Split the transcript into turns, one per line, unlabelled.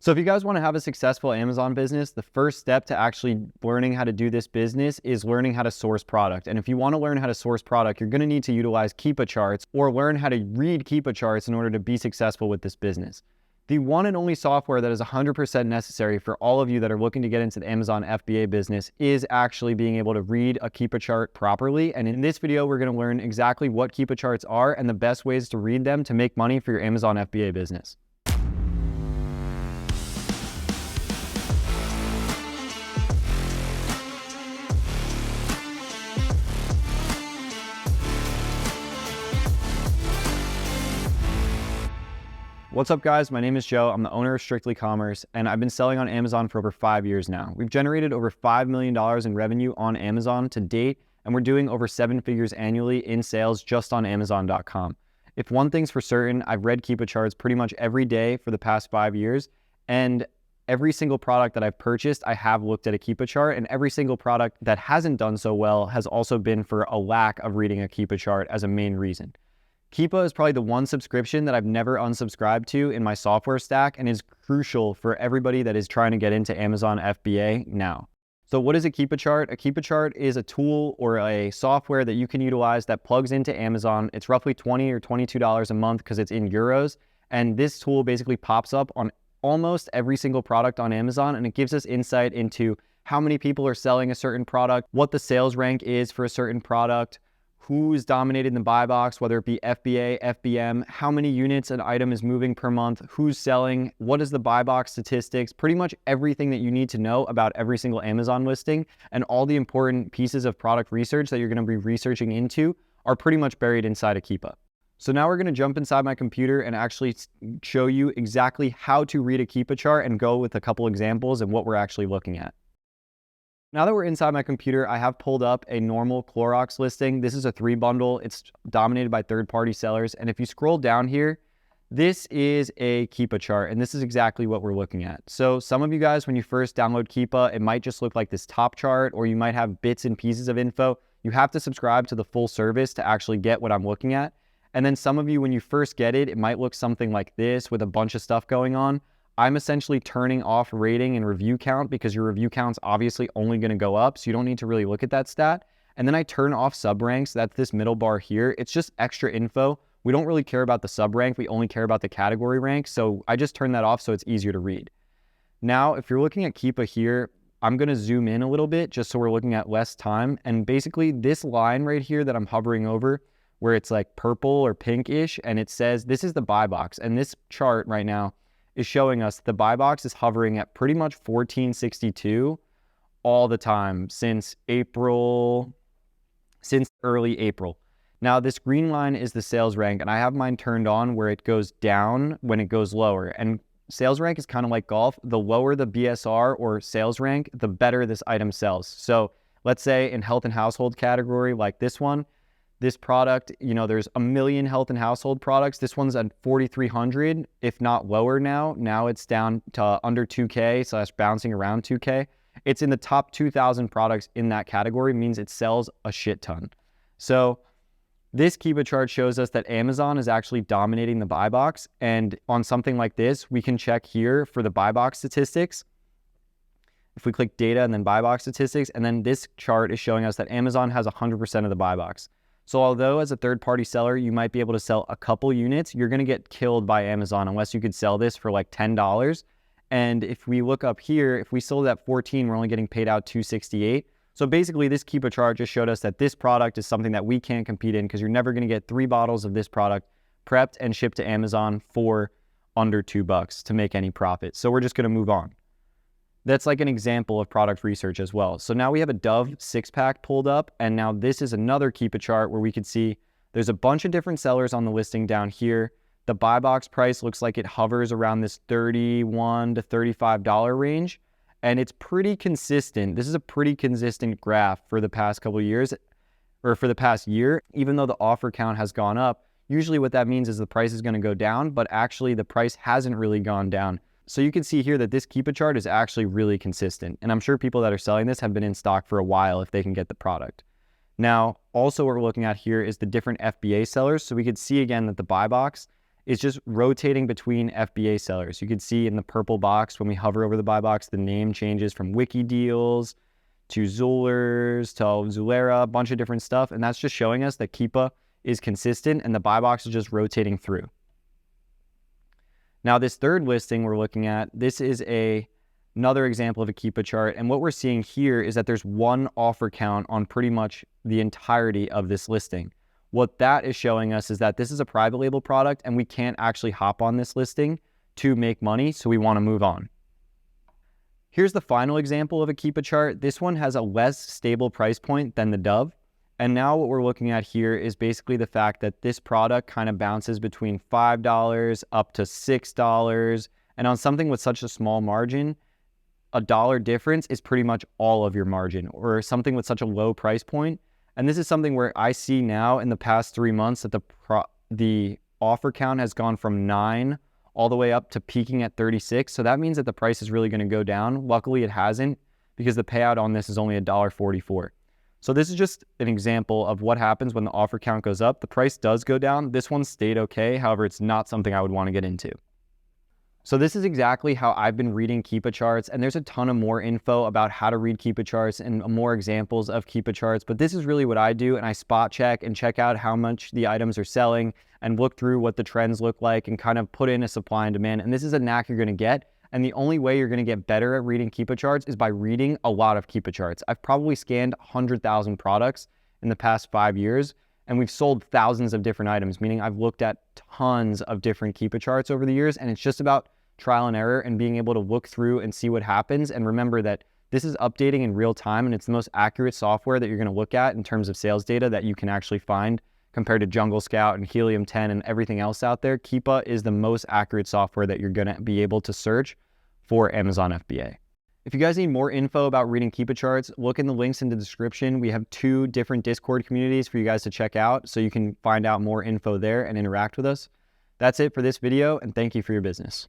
So if you guys want to have a successful Amazon business, the first step to actually learning how to do this business is learning how to source product. And if you want to learn how to source product, you're going to need to utilize Keepa charts or learn how to read Keepa charts in order to be successful with this business. The one and only software that is 100% necessary for all of you that are looking to get into the Amazon FBA business is actually being able to read a Keepa chart properly. And in this video, we're going to learn exactly what Keepa charts are and the best ways to read them to make money for your Amazon FBA business. What's up guys, my name is Joe. I'm the owner of Strictly Commerce and I've been selling on Amazon for over 5 years now. We've generated over $5 million in revenue on Amazon to date, and we're doing over 7 figures annually in sales just on Amazon.com. If one thing's for certain, I've read Keepa charts pretty much every day for the past 5 years, and every single product that I've purchased, I have looked at a Keepa chart, and every single product that hasn't done so well has also been for a lack of reading a Keepa chart as a main reason. Keepa is probably the one subscription that I've never unsubscribed to in my software stack and is crucial for everybody that is trying to get into Amazon FBA now. So what is a Keepa chart? A Keepa chart is a tool or a software that you can utilize that plugs into Amazon. It's roughly $20 or $22 a month because it's in euros. And this tool basically pops up on almost every single product on Amazon, and it gives us insight into how many people are selling a certain product, what the sales rank is for a certain product, who's dominating the buy box, whether it be FBA, FBM, how many units an item is moving per month, who's selling, what is the buy box statistics, pretty much everything that you need to know about every single Amazon listing, and all the important pieces of product research that you're going to be researching into are pretty much buried inside of Keepa. So now we're going to jump inside my computer and actually show you exactly how to read a Keepa chart and go with a couple examples and what we're actually looking at. Now that we're inside my computer, I have pulled up a normal Clorox listing. This is a 3 bundle. It's dominated by third-party sellers. And if you scroll down here, this is a Keepa chart, and this is exactly what we're looking at. So some of you guys, when you first download Keepa, it might just look like this top chart, or you might have bits and pieces of info. You have to subscribe to the full service to actually get what I'm looking at. And then some of you, when you first get it, it might look something like this with a bunch of stuff going on. I'm essentially turning off rating and review count because your review count's obviously only going to go up, so you don't need to really look at that stat. And then I turn off sub ranks. That's this middle bar here. It's just extra info. We don't really care about the sub rank. We only care about the category rank. So I just turn that off so it's easier to read. Now, if you're looking at Keepa here, I'm going to zoom in a little bit just so we're looking at less time. And basically this line right here that I'm hovering over, where it's like purple or pinkish, and it says this is the buy box. And this chart right now is showing us the buy box is hovering at pretty much 1462 all the time since early April. Now this green line is the sales rank, and I have mine turned on where it goes down when it goes lower. And sales rank is kind of like golf. The lower the BSR or sales rank, the better this item sells. So let's say in health and household category like this one, this product, there's a million health and household products. This one's at 4,300, if not lower now. Now it's down to under 2K, so that's bouncing around 2K. It's in the top 2,000 products in that category, means it sells a shit ton. So this Keepa chart shows us that Amazon is actually dominating the buy box. And on something like this, we can check here for the buy box statistics. If we click data and then buy box statistics, and then this chart is showing us that Amazon has 100% of the buy box. So although as a third-party seller, you might be able to sell a couple units, you're going to get killed by Amazon unless you could sell this for like $10. And if we look up here, if we sold at 14, we're only getting paid out $268. So basically this Keepa chart just showed us that this product is something that we can't compete in because you're never going to get 3 bottles of this product prepped and shipped to Amazon for under $2 to make any profit. So we're just going to move on. That's like an example of product research as well. So now we have a Dove 6-pack pulled up, and now this is another Keepa chart where we could see there's a bunch of different sellers on the listing down here. The buy box price looks like it hovers around this $31 to $35 range, and it's pretty consistent. This is a pretty consistent graph for the past couple of years, or for the past year. Even though the offer count has gone up, usually what that means is the price is going to go down, but actually the price hasn't really gone down. So you can see here that this Keepa chart is actually really consistent. And I'm sure people that are selling this have been in stock for a while if they can get the product. Now, also what we're looking at here is the different FBA sellers. So we could see again that the buy box is just rotating between FBA sellers. You can see in the purple box, when we hover over the buy box, the name changes from Wiki Deals to Zulers to Zulera, a bunch of different stuff. And that's just showing us that Keepa is consistent and the buy box is just rotating through. Now, this third listing we're looking at, this is another example of a Keepa chart. And what we're seeing here is that there's one offer count on pretty much the entirety of this listing. What that is showing us is that this is a private label product and we can't actually hop on this listing to make money, so we want to move on. Here's the final example of a Keepa chart. This one has a less stable price point than the Dove. And now what we're looking at here is basically the fact that this product kind of bounces between $5 up to $6. And on something with such a small margin, a dollar difference is pretty much all of your margin, or something with such a low price point. And this is something where I see now in the past 3 months that the offer count has gone from 9 all the way up to peaking at 36. So that means that the price is really going to go down. Luckily, it hasn't, because the payout on this is only $1.44. So this is just an example of what happens when the offer count goes up. The price does go down. This one stayed okay. However, it's not something I would want to get into. So this is exactly how I've been reading Keepa charts, and there's a ton of more info about how to read Keepa charts and more examples of Keepa charts, but this is really what I do, and I spot check and check out how much the items are selling and look through what the trends look like and kind of put in a supply and demand. And this is a knack you're going to get, and the only way you're going to get better at reading Keepa charts is by reading a lot of Keepa charts. I've probably scanned 100,000 products in the past 5 years, and we've sold thousands of different items, meaning I've looked at tons of different Keepa charts over the years, and it's just about trial and error and being able to look through and see what happens. And remember that this is updating in real time, and it's the most accurate software that you're going to look at in terms of sales data that you can actually find compared to Jungle Scout and Helium 10 and everything else out there. Keepa is the most accurate software that you're going to be able to search for Amazon FBA. If you guys need more info about reading Keepa charts, look in the links in the description. We have 2 different Discord communities for you guys to check out, so you can find out more info there and interact with us. That's it for this video, and thank you for your business.